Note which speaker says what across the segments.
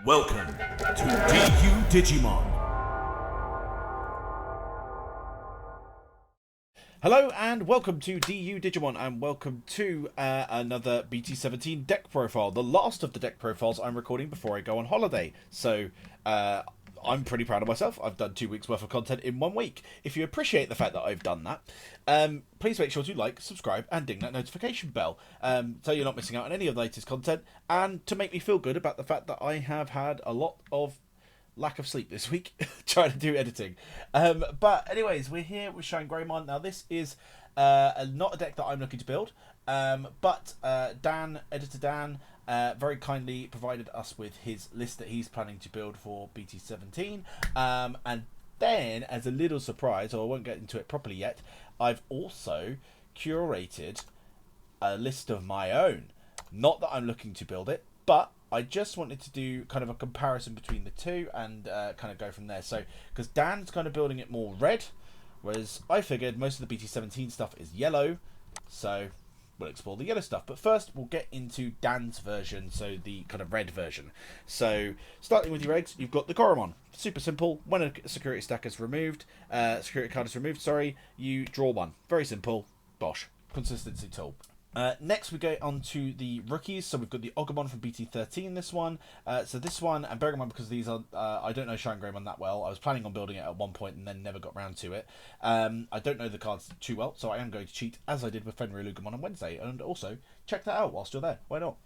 Speaker 1: Welcome to DU Digimon.
Speaker 2: Hello and welcome to DU Digimon, and welcome to another BT17 deck profile, the last of the deck profiles I'm recording before I go on holiday. So I'm pretty proud of myself. I've done 2 weeks worth of content in 1 week. If you appreciate the fact that I've done that, please make sure to like, subscribe and ding that notification bell so you're not missing out on any of the latest content, and to make me feel good about the fact that I have had a lot of lack of sleep this week trying to do editing. But anyways, we're here with ShineGreymon. Now this is not a deck that I'm looking to build, but editor Dan very kindly provided us with his list that he's planning to build for BT17, and then as a little surprise, or I won't get into it properly yet, I've also curated a list of my own. Not that I'm looking to build it, but I just wanted to do kind of a comparison between the two and kind of go from there. So, because Dan's kind of building it more red, whereas I figured most of the BT17 stuff is yellow, so we'll explore the yellow stuff. But first, we'll get into Dan's version, so the kind of red version. So, starting with your eggs, you've got the Goramon. Super simple. When a security card is removed, you draw one. Very simple. Bosh. Consistency tool. Next we go on to the rookies. So we've got the Agumon from BT13, this one. So this one, and bearing in mind because these are, I don't know ShineGreymon that well. I was planning on building it at one point and then never got round to it. I don't know the cards too well, so I am going to cheat as I did with Fenrir Agumon on Wednesday. And also, check that out whilst you're there. Why not?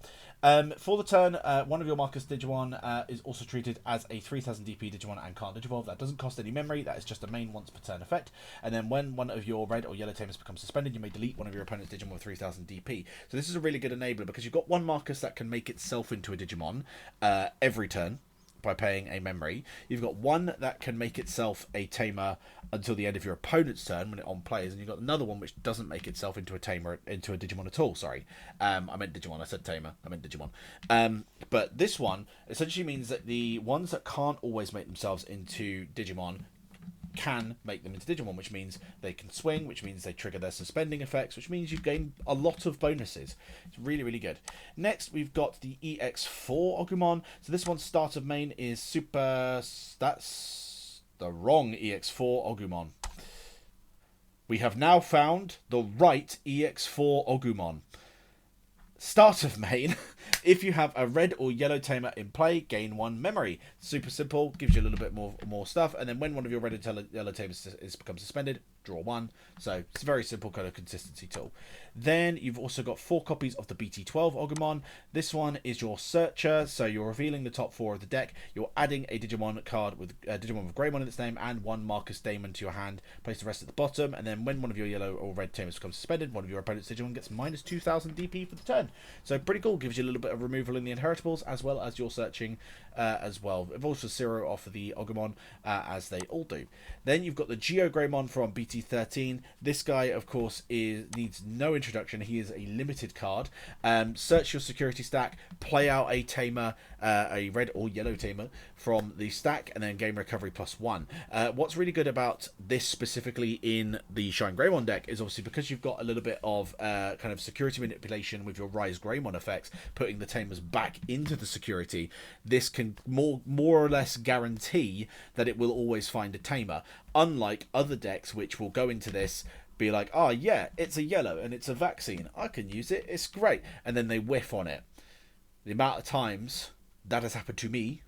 Speaker 2: For the turn, one of your Marcus Digimon is also treated as a 3000 DP Digimon and can't Digivolve. That doesn't cost any memory. That is just a main once per turn effect. And then when one of your red or yellow tamers becomes suspended, you may delete one of your opponent's Digimon with 3000 DP. So this is a really good enabler because you've got one Marcus that can make itself into a Digimon every turn by paying a memory. You've got one that can make itself a tamer until the end of your opponent's turn when it on plays, and you've got another one which doesn't make itself into a tamer, into a Digimon at all. Sorry, I meant Digimon. I said tamer. I meant Digimon. But this one essentially means that the ones that can't always make themselves into Digimon can make them into Digimon, which means they can swing, which means they trigger their suspending effects, which means you gain a lot of bonuses. It's really, really good. Next, we've got the EX4 Agumon. So this one's start of main is super... That's the wrong EX4 Agumon. We have now found the right EX4 Agumon. Start of main, if you have a red or yellow tamer in play, gain one memory. Super simple, gives you a little bit more stuff. And then when one of your red and yellow tamers becomes suspended, draw one. So it's a very simple kind of consistency tool. Then you've also got 4 copies of the BT12 Agumon. This one is your searcher, so you're revealing the top 4 of the deck. You're adding a Digimon card with Digimon with Greymon in its name and one Marcus Damon to your hand. Place the rest at the bottom, and then when one of your yellow or red tamers becomes suspended, one of your opponent's Digimon gets minus 2000 DP for the turn. So pretty cool, gives you a little bit of removal in the inheritables as well as your searching as well. It also zero off of the Agumon as they all do. Then you've got the Geog Greymon from BT13. This guy, of course, needs no introduction. He is a limited card. Search your security stack, play out a tamer, a red or yellow tamer from the stack, and then gain recovery +1. What's really good about this specifically in the ShineGreymon deck is obviously because you've got a little bit of kind of security manipulation with your Rise Greymon effects, putting the tamers back into the security. This can more or less guarantee that it will always find a tamer, unlike other decks which will go into this, be like, oh yeah, it's a yellow and it's a vaccine, I can use it, it's great, and then they whiff on it. The amount of times that has happened to me.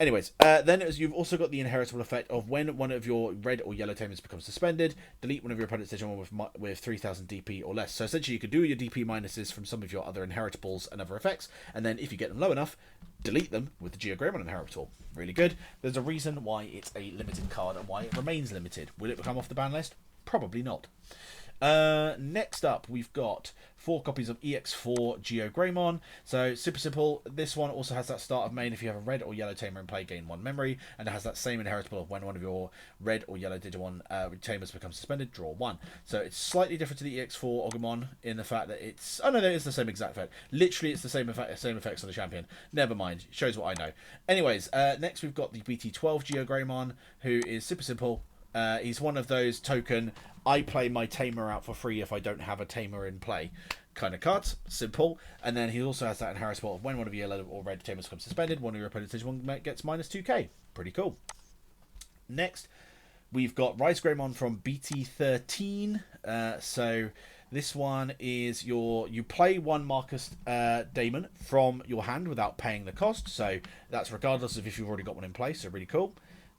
Speaker 2: Anyways, then you've also got the inheritable effect of when one of your red or yellow tamers becomes suspended, delete one of your opponent's Digimon with 3000 DP or less. So essentially you can do your DP minuses from some of your other inheritables and other effects, and then if you get them low enough, delete them with the Geog Greymon inheritable. Really good. There's a reason why it's a limited card and why it remains limited. Will it become off the ban list? Probably not. Next up, we've got 4 copies of EX4 Geog Greymon. So super simple. This one also has that start of main. If you have a red or yellow tamer in play, gain 1 memory, and it has that same inheritable of when one of your red or yellow Digimon tamers becomes suspended, draw 1. So it's slightly different to the EX4 Agumon in the fact that it's... Oh no, it's the same exact effect. Literally, it's the same effects on the champion. Never mind. Shows what I know. Anyways, next we've got the BT12 Geog Greymon, who is super simple. He's one of those token, I play my tamer out for free if I don't have a tamer in play kind of cards. Simple. And then he also has that inheritable of when one of your yellow or red tamers becomes suspended, one of your opponent's Digimon gets minus 2k. Pretty cool. Next, we've got Rise Greymon from BT13. So this one is you play one Marcus Damon from your hand without paying the cost. So that's regardless of if you've already got one in place. So really cool.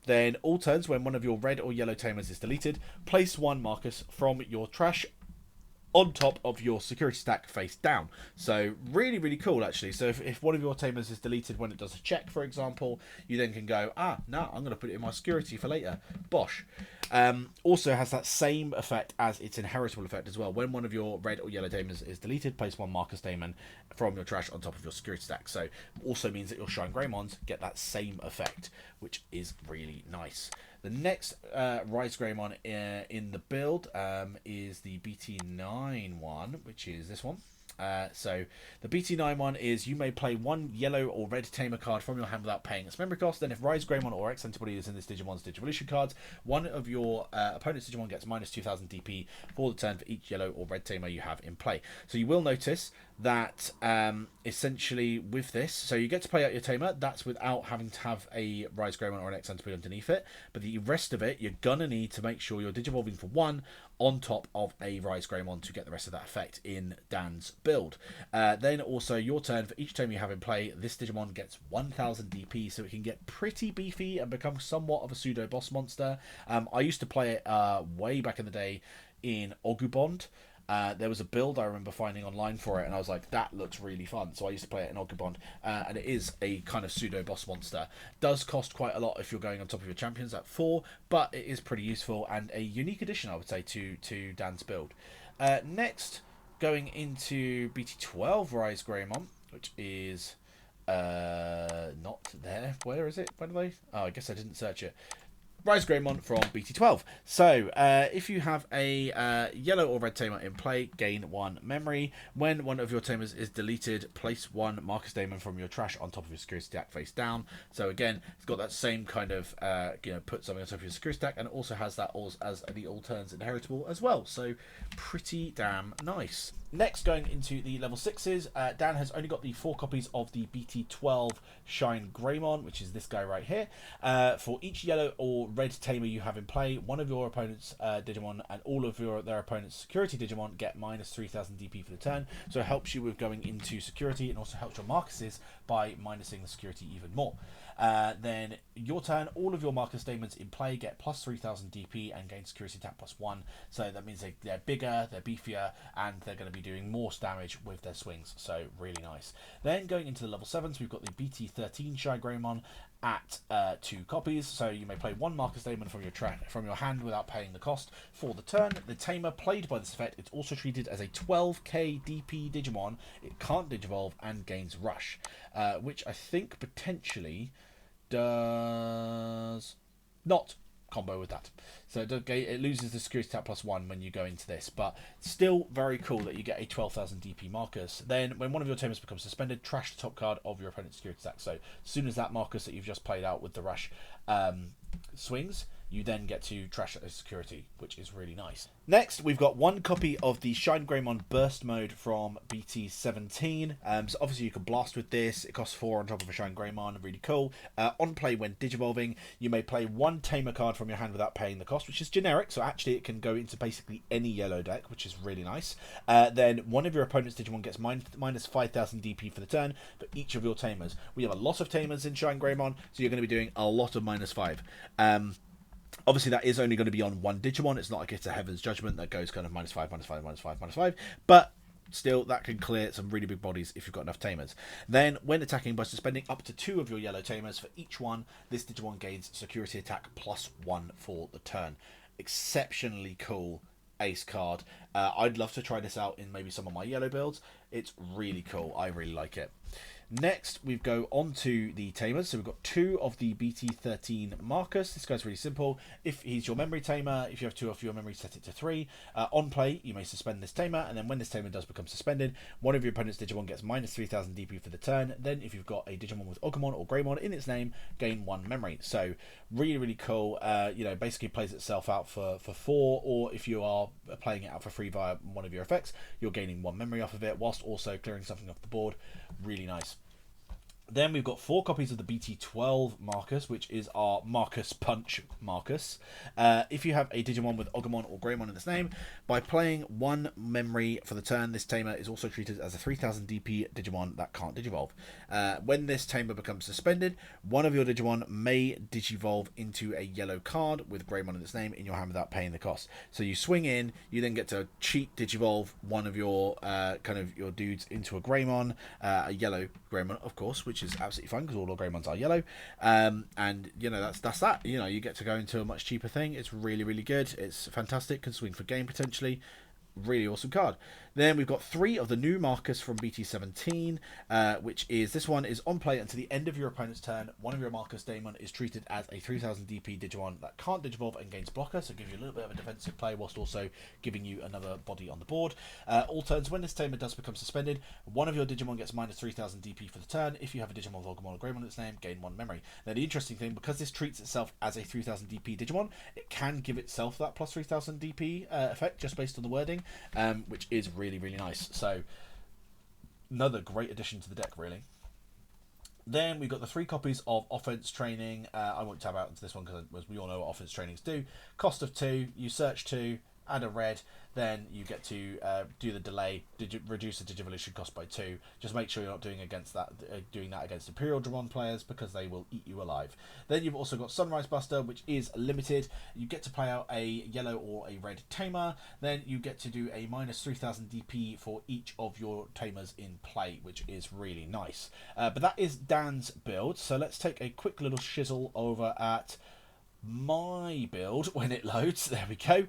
Speaker 2: Then all turns, when one of your red or yellow tamers is deleted, place one Marcus from your trash on top of your security stack face down. So really, really cool, actually. So if one of your tamers is deleted when it does a check, for example, you then can go, no, I'm going to put it in my security for later. Bosh. Also has that same effect as its inheritable effect as well. When one of your red or yellow tamers is deleted, place one Marcus Damon from your trash on top of your security stack. So also means that your ShineGreymons get that same effect, which is really nice. The next Rise Greymon in the build is the BT9 one, which is this one. So the BT9 one is you may play one yellow or red tamer card from your hand without paying its memory cost. Then if Rise Greymon or X antibody is in this Digimon's Digivolution cards, one of your opponent's Digimon gets minus 2000 DP for the turn for each yellow or red tamer you have in play. So you will notice that essentially with this, so you get to play out your tamer, that's without having to have a Rise Greymon or an X antibody underneath it, but the rest of it you're gonna need to make sure you're digivolving for one on top of a Rise Greymon to get the rest of that effect in Dan's build. Then also your turn, for each tamer you have in play, this Digimon gets 1000 DP, so it can get pretty beefy and become somewhat of a pseudo boss monster. I used to play it way back in the day in Agumon. There was a build I remember finding online for it, and I was like, that looks really fun. So I used to play it in Agumon, and it is a kind of pseudo boss monster. Does cost quite a lot if you're going on top of your champions at 4, but it is pretty useful and a unique addition, I would say, to Dan's build. Next, going into BT12 Rise Greymon, which is not there. Where is it, by the way? Oh, I guess I didn't search it. Rise Greymon from BT12. So, if you have a yellow or red tamer in play, gain one memory. When one of your tamers is deleted, place one Marcus Damon from your trash on top of your security stack face down. So again, it's got that same kind of, put something on top of your security stack, and it also has that as the all turns inheritable as well. So, pretty damn nice. Next, going into the level 6s, Dan has only got the 4 copies of the BT12 ShineGreymon, which is this guy right here. For each yellow or red tamer you have in play, one of your opponent's Digimon and all of their opponent's security Digimon get minus 3000 DP for the turn. So it helps you with going into security, and also helps your Marcuses by minusing the security even more. Then your turn, all of your Marcus Damons in play get plus 3000 DP and gain security attack plus 1. So that means they're bigger, they're beefier, and they're going to be doing more damage with their swings. So really nice. Then going into the level 7s, we've got the BT13 ShineGreymon at 2 copies. So you may play one Marcus Damon from your hand without paying the cost for the turn. The tamer played by this effect, it's also treated as a 12k DP Digimon. It can't digivolve and gains rush, which I think potentially does not combo with that. So it loses the security attack plus 1 when you go into this, but still very cool that you get a 12,000 DP Marcus. Then when one of your tamers becomes suspended, trash the top card of your opponent's security attack. So as soon as that Marcus that you've just played out with the rush swings, you then get to trash a security, which is really nice. Next, we've got 1 copy of the ShineGreymon Burst Mode from BT17. So obviously you can blast with this. It costs 4 on top of a ShineGreymon, really cool. On play when digivolving, you may play 1 tamer card from your hand without paying the cost, which is generic, so actually it can go into basically any yellow deck, which is really nice. Then one of your opponent's Digimon gets minus 5000 DP for the turn for each of your tamers. We have a lot of tamers in ShineGreymon, so you're going to be doing a lot of minus 5. Obviously, that is only going to be on one Digimon. It's not like it's a Heaven's Judgment that goes kind of minus 5, minus 5, minus 5, minus 5. But still, that can clear some really big bodies if you've got enough tamers. Then, when attacking by suspending up to 2 of your yellow tamers, for each one, this Digimon gains security attack plus 1 for the turn. Exceptionally cool ace card. I'd love to try this out in maybe some of my yellow builds. It's really cool. I really like it. Next, we go on to the tamers. So we've got 2 of the BT13 Marcus. This guy's really simple. If he's your memory tamer, if you have 2 of your memory, set it to 3. On play, you may suspend this tamer, and then when this tamer does become suspended, one of your opponent's Digimon gets minus 3000 DP for the turn. Then if you've got a Digimon with Agumon or Greymon in its name, gain 1 memory. So really, really cool. Basically plays itself out for 4, or if you are playing it out for free via one of your effects, you're gaining 1 memory off of it, whilst also clearing something off the board. Really nice. Then we've got 4 copies of the BT12 Marcus, which is our Marcus Punch Marcus. If you have a Digimon with Agumon or Greymon in its name, by playing 1 memory for the turn, this tamer is also treated as a 3000 DP Digimon that can't Digivolve. When this tamer becomes suspended, one of your Digimon may Digivolve into a yellow card with Greymon in its name in your hand without paying the cost. So you swing in, you then get to cheat Digivolve one of your your dudes into a Greymon, a yellow Greymon, of course, which is absolutely fun because all our Greymons are yellow. And that's that. You get to go into a much cheaper thing. It's really, really good. It's fantastic. Can swing for game potentially. Really awesome card. Then we've got 3 of the new Marcus from BT17, which is, this one is on play until the end of your opponent's turn. One of your Marcus Damon is treated as a 3000 DP Digimon that can't Digivolve and gains blocker, so it gives you a little bit of a defensive play whilst also giving you another body on the board. All turns, when this tamer does become suspended, one of your Digimon gets minus 3000 DP for the turn. If you have a Digimon with Agumon or Greymon in its name, gain 1 memory. Now the interesting thing, because this treats itself as a 3000 DP Digimon, it can give itself that plus 3000 DP effect just based on the wording. Which is really, really nice. So another great addition to the deck, really. Then we've got the 3 copies of Offense Training. I won't tab out into this one because we all know what Offense Trainings do. Cost of 2, you search 2, add a red, then you get to do the delay, reduce the Digivolution cost by 2. Just make sure you're not doing that against Imperial Dramon players, because they will eat you alive. Then you've also got Sunrise Buster, which is limited. You get to play out a yellow or a red tamer. Then you get to do a minus 3000 DP for each of your tamers in play, which is really nice. But that is Dan's build. So let's take a quick little shizzle over at my build when it loads. There we go.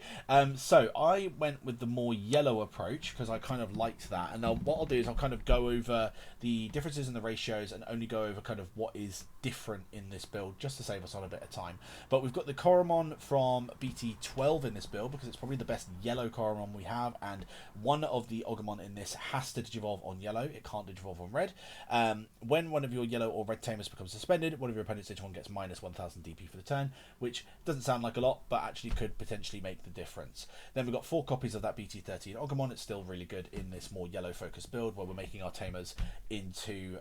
Speaker 2: So I went with the more yellow approach because I kind of liked that, and what I'll do is I'll kind of go over the differences in the ratios and only go over kind of what is different in this build, just to save us on a bit of time. But we've got the Koromon from BT12 in this build because it's probably the best yellow Koromon we have, and one of the Agumon in this has to Digivolve on yellow. It can't Digivolve on red. When one of your yellow or red tamers becomes suspended, one of your opponent's Digimon gets minus 1000 DP for the turn, which doesn't sound like a lot, but actually could potentially make the difference. Then we've got 4 copies of that BT13 Agumon. It's still really good in this more yellow focused build where we're making our tamers into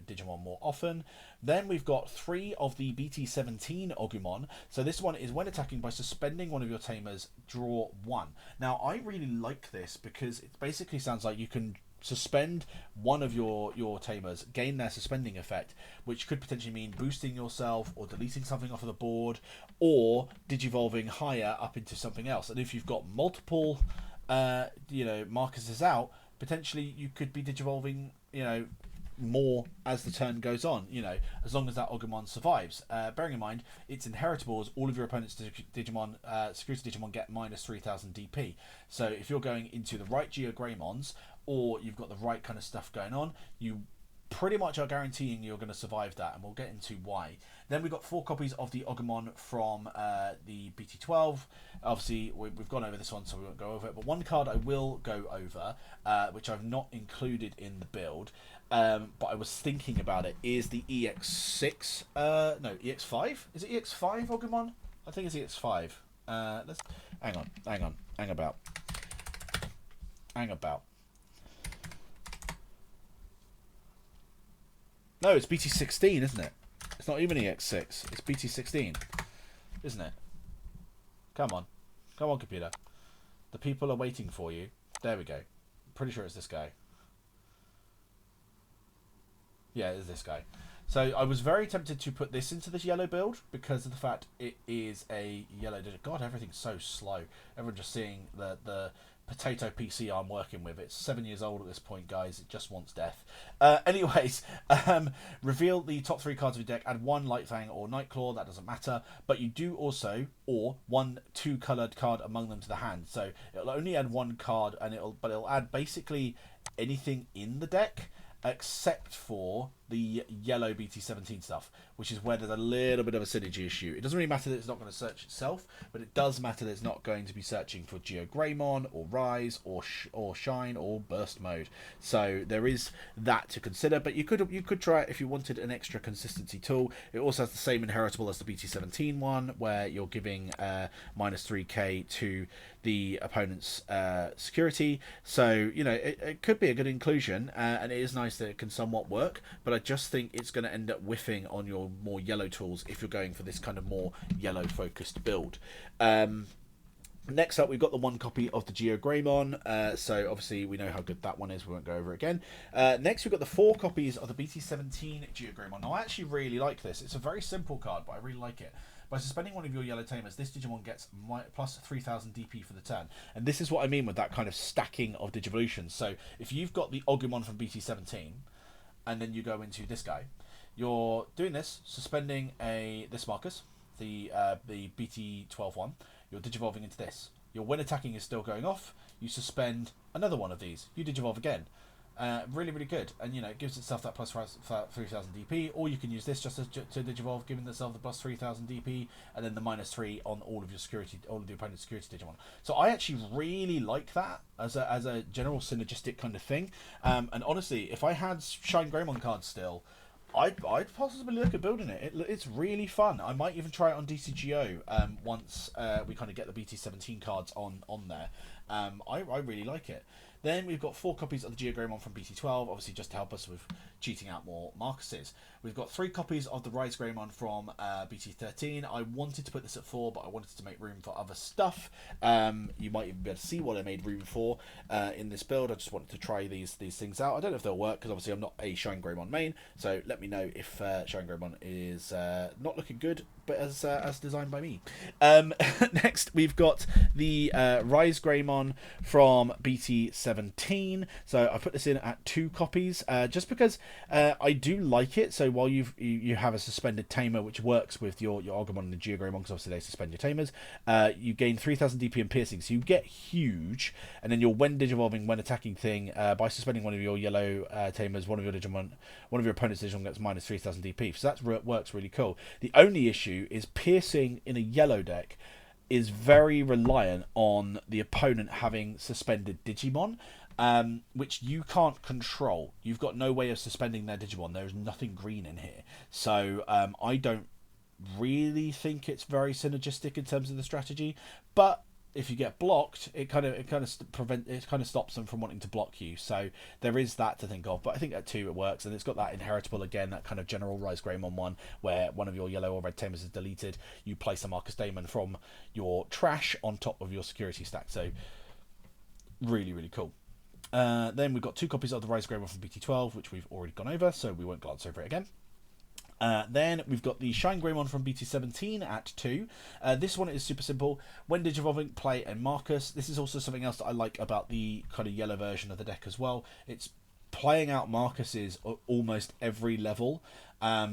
Speaker 2: Digimon more often. Then we've got 3 of the BT17 Agumon. So this one is when attacking by suspending one of your tamers, draw 1. Now I really like this because it basically sounds like you can suspend one of your tamers, gain their suspending effect, which could potentially mean boosting yourself or deleting something off of the board or digivolving higher up into something else. And if you've got multiple Marcuses out, potentially you could be digivolving more as the turn goes on, as long as that Agumon survives. Bearing in mind, it's inheritable as all of your opponent's Digimon, security Digimon get minus 3000 DP. So if you're going into the right Geog Greymons, or you've got the right kind of stuff going on, you pretty much are guaranteeing you're going to survive that, and we'll get into why. Then we've got 4 copies of the Agumon from the BT12. Obviously, we've gone over this one, so we won't go over it, but one card I will go over, which I've not included in the build, but I was thinking about it, is the EX6, EX5? Is it EX5 Agumon? I think it's EX5. Let's hang about. No, it's BT16, isn't it? It's not even EX6. It's BT16, isn't it? Come on, computer. The people are waiting for you. There we go. Pretty sure it's this guy. Yeah, it's this guy. So I was very tempted to put this into this yellow build because of the fact it is a yellow digit. God, everything's so slow. Everyone just seeing the potato PC I'm working with. It's 7 years old at this point, guys. It just wants death. Reveal the top 3 cards of your deck. Add 1 Light Fang or Nightclaw. That doesn't matter. But you do also, or 1 2-colored card among them to the hand. So it'll only add 1 card, and it'll add basically anything in the deck. except for the yellow BT17 stuff, which is where there's a little bit of a synergy issue. It doesn't really matter that it's not going to search itself, but it does matter that it's not going to be searching for Geog Greymon or Rise or Shine or Burst mode. So there is that to consider, but you could try it if you wanted an extra consistency tool. It also has the same inheritable as the BT17 one, where you're giving minus 3k to the opponent's security. So you know it could be a good inclusion, and it is nice that it can somewhat work, but I just think it's going to end up whiffing on your more yellow tools if you're going for this kind of more yellow focused build. Next up, we've got the one copy of the Geog Greymon, so obviously we know how good that one is, we won't go over it again. Next, we've got the 4 copies of the BT17 Geog Greymon. Now, I actually really like this. It's a very simple card, but I really like it. By suspending one of your yellow tamers, this Digimon gets plus 3000 DP for the turn. And this is what I mean with that kind of stacking of Digivolutions. So if you've got the Agumon from BT17, and then you go into this guy, you're doing this, suspending this Marcus, the BT12 one, you're digivolving into this. Your when attacking is still going off, you suspend another one of these, you digivolve again. Really, really good, and you know it gives itself that plus 3000 DP, or you can use this just to digivolve, giving itself the plus 3000 DP, and then the minus 3 on all of your security, all of the opponent's security Digimon. So I actually really like that as a general synergistic kind of thing. And honestly, if I had ShineGreymon cards still, I'd possibly look at building it. It's really fun. I might even try it on DCGO once we kind of get the BT17 cards on there. I really like it. Then we've got 4 copies of the Geog Greymon from BT12, obviously just to help us with cheating out more Marcuses. We've got 3 copies of the Rise Greymon from BT13. I wanted to put this at 4, but I wanted to make room for other stuff. You might even be able to see what I made room for in this build. I just wanted to try these things out. I don't know if they'll work, because obviously I'm not a ShineGreymon main, so let me know if ShineGreymon is not looking good, but as designed by me. Next, we've got the Rise Greymon from BT17. So I put this in at 2 copies, just because I do like it. So while you have a suspended tamer, which works with your Agumon and the Geog Greymon, because obviously they suspend your tamers, you gain 3000 DP and piercing, so you get huge. And then your when digivolving, when attacking thing, by suspending one of your yellow tamers, one of your opponent's Digimon gets minus 3000 DP. So that works really cool. The only issue is piercing in a yellow deck is very reliant on the opponent having suspended Digimon, which you can't control. You've got no way of suspending their Digimon. There's nothing green in here. So I don't really think it's very synergistic in terms of the strategy, but if you get blocked, it kind of stops them from wanting to block you. So there is that to think of. But I think at 2 it works, and it's got that inheritable again, that kind of general Rise Greymon one, where one of your yellow or red tamers is deleted. You place a Marcus Damon from your trash on top of your security stack. So really, really cool. Then we've got 2 copies of the Rise Greymon from BT12, which we've already gone over, so we won't glance over it again. Then we've got the ShineGreymon from BT17 at 2. This one is super simple. When digivolving, play a Marcus. This is also something else that I like about the kind of yellow version of the deck as well. It's playing out Marcuses at almost every level.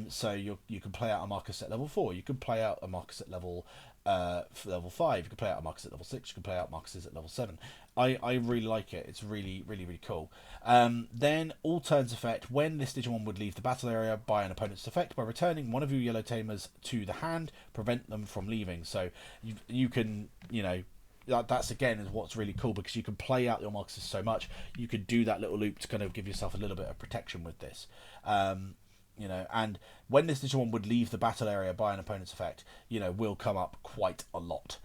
Speaker 2: So you can play out a Marcus at level 4. You can play out a Marcus at level 5. You can play out a Marcus at level 6. You can play out Marcuses at level 7. I really like it. It's really, really, really cool. Then all turns effect. When this Digimon would leave the battle area by an opponent's effect, by returning one of your yellow tamers to the hand, prevent them from leaving. So you can, you know, that's again is what's really cool, because you can play out your Marcuses so much. You could do that little loop to kind of give yourself a little bit of protection with this. You know, and when this Digimon would leave the battle area by an opponent's effect, you know, will come up quite a lot.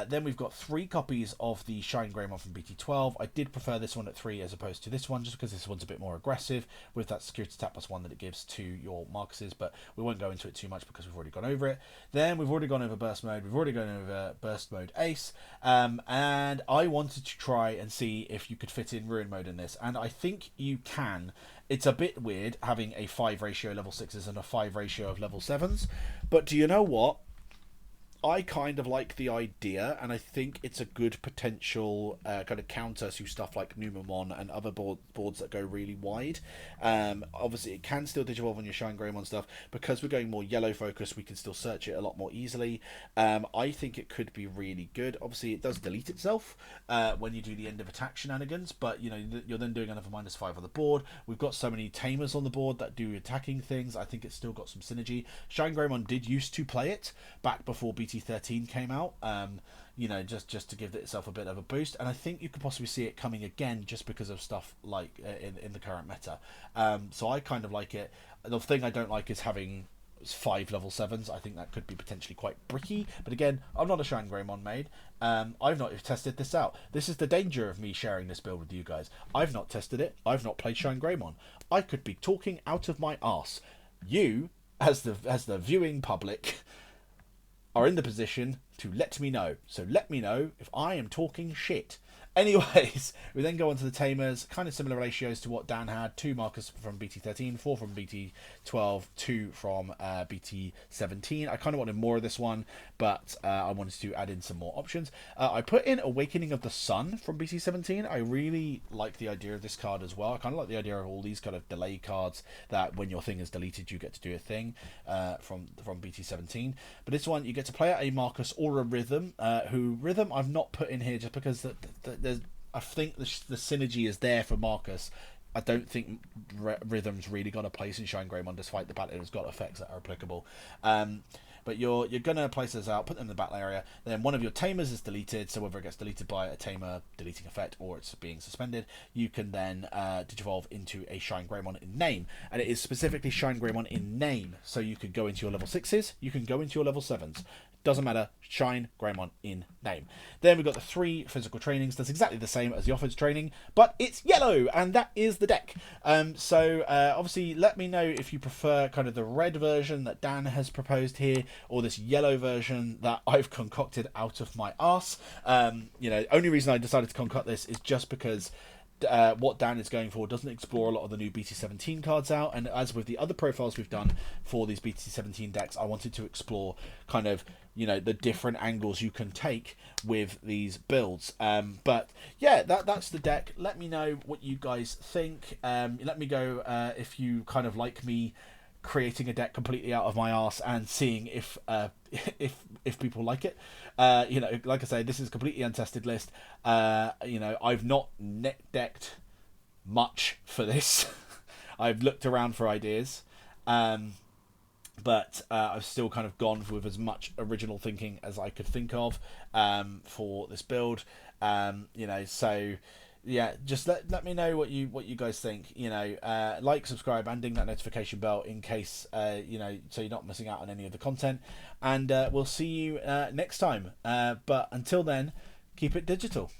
Speaker 2: Then we've got 3 copies of the ShineGreymon from BT12. I did prefer this one at 3 as opposed to this one, just because this one's a bit more aggressive with that security tap +1 that it gives to your Marcuses, but we won't go into it too much because we've already gone over it. Then we've already gone over burst mode, we've already gone over burst mode ace, and I wanted to try and see if you could fit in ruin mode in this, and I think you can. It's a bit weird having a 5 ratio level 6s and a 5 ratio of level 7s, but do you know what? I kind of like the idea, and I think it's a good potential kind of counter to stuff like Numamon and other boards that go really wide. Obviously, it can still digivolve on your ShineGreymon stuff. Because we're going more yellow focused, we can still search it a lot more easily. I think it could be really good. Obviously, it does delete itself when you do the end of attack shenanigans, but you're then doing another -5 on the board. We've got so many tamers on the board that do attacking things. I think it's still got some synergy. ShineGreymon did used to play it back before BT13 came out, just to give itself a bit of a boost, and I think you could possibly see it coming again just because of stuff like in the current meta. So I kind of like it. The thing I don't like is having 5 level 7s. I think that could be potentially quite bricky, but again, I'm not a ShineGreymon maid. I've not tested this out. This is the danger of me sharing this build with you guys. I've not tested it. I've not played ShineGreymon. I could be talking out of my arse. You, as the viewing public, are in the position to let me know. So let me know if I am talking shit. Anyways, we then go on to the tamers, kind of similar ratios to what Dan had. 2 Marcus from BT13, 4 from BT12, 2 from BT17. I kind of wanted more of this one, but I wanted to add in some more options. I put in Awakening of the Sun from BT17. I really like the idea of this card as well. I kind of like the idea of all these kind of delay cards that when your thing is deleted, you get to do a thing from BT17. But this one, you get to play at a Marcus or a Rhythm, who Rhythm I've not put in here just because I think the synergy is there for Marcus. I don't think Rhythm's really got a place in ShineGreymon, despite the fact that it's got effects that are applicable. But you're gonna place this out, put them in the battle area. Then one of your tamers is deleted, so whether it gets deleted by a tamer deleting effect or it's being suspended, you can then digivolve into a ShineGreymon in name, and it is specifically ShineGreymon in name. So you could go into your level 6s, you can go into your level 7s. Doesn't matter, ShineGreymon in name. Then we've got the 3 physical trainings. That's exactly the same as the offered training, but it's yellow, and that is the deck. Obviously, let me know if you prefer kind of the red version that Dan has proposed here, or this yellow version that I've concocted out of my arse. Only reason I decided to concoct this is just because what Dan is going for doesn't explore a lot of the new BT17 cards out, and as with the other profiles we've done for these BT17 decks, I wanted to explore kind of the different angles you can take with these builds. But yeah, that's the deck. Let me know what you guys think. Let me go if you kind of like me creating a deck completely out of my arse and seeing if people like it. Like I say, this is a completely untested list. I've not net decked much for this. I've looked around for ideas, but I've still kind of gone with as much original thinking as I could think of for this build. So yeah, just let me know what you guys think. Like, subscribe, and ding that notification bell in case so you're not missing out on any of the content. And we'll see you next time. But until then, keep it digital.